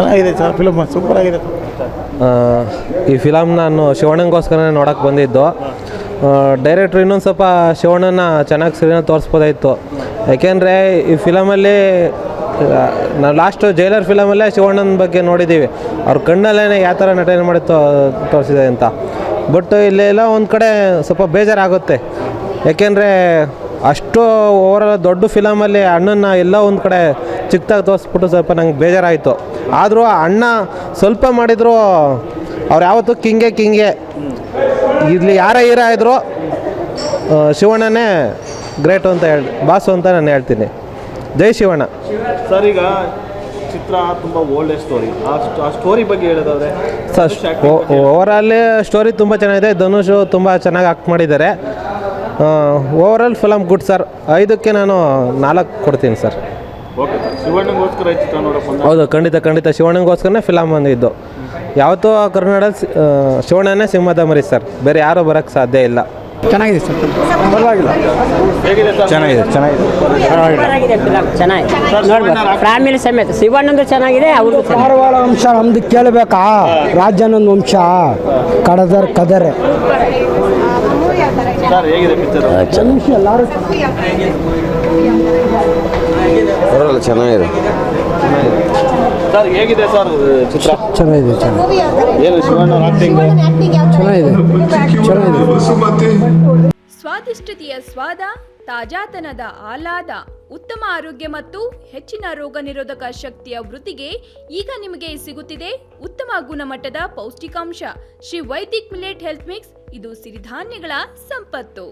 ಚೆನ್ನಾಗಿದೆ sir, film super ಆಗಿದೆ. ಈ ಫಿಲಮ್ ನಾನು ಶಿವಣ್ಣಂಗೋಸ್ಕರ ನೋಡೋಕ್ಕೆ ಬಂದಿದ್ದು. ಡೈರೆಕ್ಟ್ರು ಇನ್ನೊಂದು ಸ್ವಲ್ಪ ಶಿವಣ್ಣನ ಚೆನ್ನಾಗಿ ಸರಿಯಾಗಿ ತೋರಿಸ್ಬೋದಾಯಿತು. ಯಾಕೆಂದರೆ ಈ ಫಿಲಮಲ್ಲಿ ನಾವು ಲಾಸ್ಟು ಜೈಲರ್ ಫಿಲಮಲ್ಲೇ ಶಿವಣ್ಣನ ಬಗ್ಗೆ ನೋಡಿದ್ದೀವಿ, ಅವ್ರ ಕಣ್ಣಲ್ಲೇ ಯಾವ ಥರ ನಟನೆ ಮಾಡಿ ತೋರಿಸಿದೆ ಅಂತ. ಬಟ್ ಇಲ್ಲೆಲ್ಲ ಒಂದು ಕಡೆ ಸ್ವಲ್ಪ ಬೇಜಾರಾಗುತ್ತೆ. ಯಾಕೆಂದರೆ ಅಷ್ಟು ಓವರಾಲ್ ದೊಡ್ಡ ಫಿಲಮಲ್ಲಿ ಅಣ್ಣನ ಎಲ್ಲ ಒಂದು ಕಡೆ ಚಿಕ್ಕದಾಗಿ ತೋರಿಸ್ಬಿಟ್ಟು ಸ್ವಲ್ಪ ನಂಗೆ ಬೇಜಾರಾಯಿತು. ಆದರೂ ಅಣ್ಣ ಸ್ವಲ್ಪ ಮಾಡಿದ್ರು ಅವ್ರು ಯಾವತ್ತೂ ಕಿಂಗೆ ಇಲ್ಲಿ ಯಾರೇ ಹೀರೋ ಇದ್ದರೂ ಶಿವಣ್ಣನೇ ಗ್ರೇಟು ಅಂತ ಬಾಸು ಅಂತ ನಾನು ಹೇಳ್ತೀನಿ. ಜೈ ಶಿವಣ್ಣ. ಸರ್, ಈಗ ಚಿತ್ರ ತುಂಬ ಓಲ್ಡ್ ಸ್ಟೋರಿ, ಆ ಸ್ಟೋರಿ ಬಗ್ಗೆ ಹೇಳೋದಾದ್ರೆ ಸರ್, ಓವರಾಲ್ ಸ್ಟೋರಿ ತುಂಬ ಚೆನ್ನಾಗಿದೆ. ಧನುಷ್ ತುಂಬ ಚೆನ್ನಾಗಿ ಆಕ್ಟ್ ಮಾಡಿದ್ದಾರೆ. Overall film good sir. 5ಕ್ಕೆ ನಾನು 4 ಕೊಡ್ತೀನಿ ಸರ್. ಓಕೆ ಸರ್, ಶಿವಣ್ಣಂಗೋಸ್ಕರ ಈ ಚಿತ್ರ ನೋಡೋಕೆ ಹೌದು, ಖಂಡಿತ ಶಿವಣ್ಣಂಗೋಸ್ಕರನೇ ಫಿಲಮ್ ಬಂದಿದ್ದು. ಯಾವತ್ತೂ ಕರ್ನಾಟಕ ಶಿವಣ್ಣನೇ ಸಿಂಹದ ಮರಿ ಸರ್, ಬೇರೆ ಯಾರೂ ಬರೋಕ್ಕೆ ಸಾಧ್ಯ ಇಲ್ಲ. ಚೆನ್ನಾಗಿದೆ ಸರ್, ಪರವಾಗಿಲ್ಲ. ಹೇಗಿದೆ ಸರ್? ಚೆನ್ನಾಗಿದೆ. ನೋಡ್ಬೇಕು ಫ್ಯಾಮಿಲಿ ಸಮೇತ. ಶಿವಣ್ಣಂದು ಚೆನ್ನಾಗಿದೆ, ಅವ್ರದ್ದು ಧಾರವಾಡ ವಂಶ ನಮ್ದು ಕೇಳಬೇಕಾ? ರಾಜನೊಂದು ವಂಶ ಕದರೆ ಸರ್, ಹೇಗಿದೆ ಪಿಕ್ಚರ್? ಚೆನ್ನಾಗಿದೆ ಸರ್, ಹೇಗಿದೆ ಸರ್ ಚಿತ್ರ? ಚೆನ್ನಾಗಿದೆ. ಏನು ಶಿವಣ್ಣ ಆಕ್ಟಿಂಗ್ ಚೆನ್ನಾಗಿದೆ. ಸ್ವಾದಿಷ್ಟತೆಯ ಸ್ವಾದ, ತಾಜಾತನದ ಆಹ್ಲಾದ, ಉತ್ತಮ ಆರೋಗ್ಯ ಮತ್ತು ಹೆಚ್ಚಿನ ರೋಗ ನಿರೋಧಕ ಶಕ್ತಿಯ ವೃದ್ಧಿಗೆ ಈಗ ನಿಮಗೆ ಸಿಗುತ್ತಿದೆ ಉತ್ತಮ ಗುಣಮಟ್ಟದ ಪೌಷ್ಟಿಕಾಂಶ. Shri Vaidik millet health mix. ಇದು ಸಿರಿಧಾನ್ಯಗಳ ಸಂಪತ್ತು.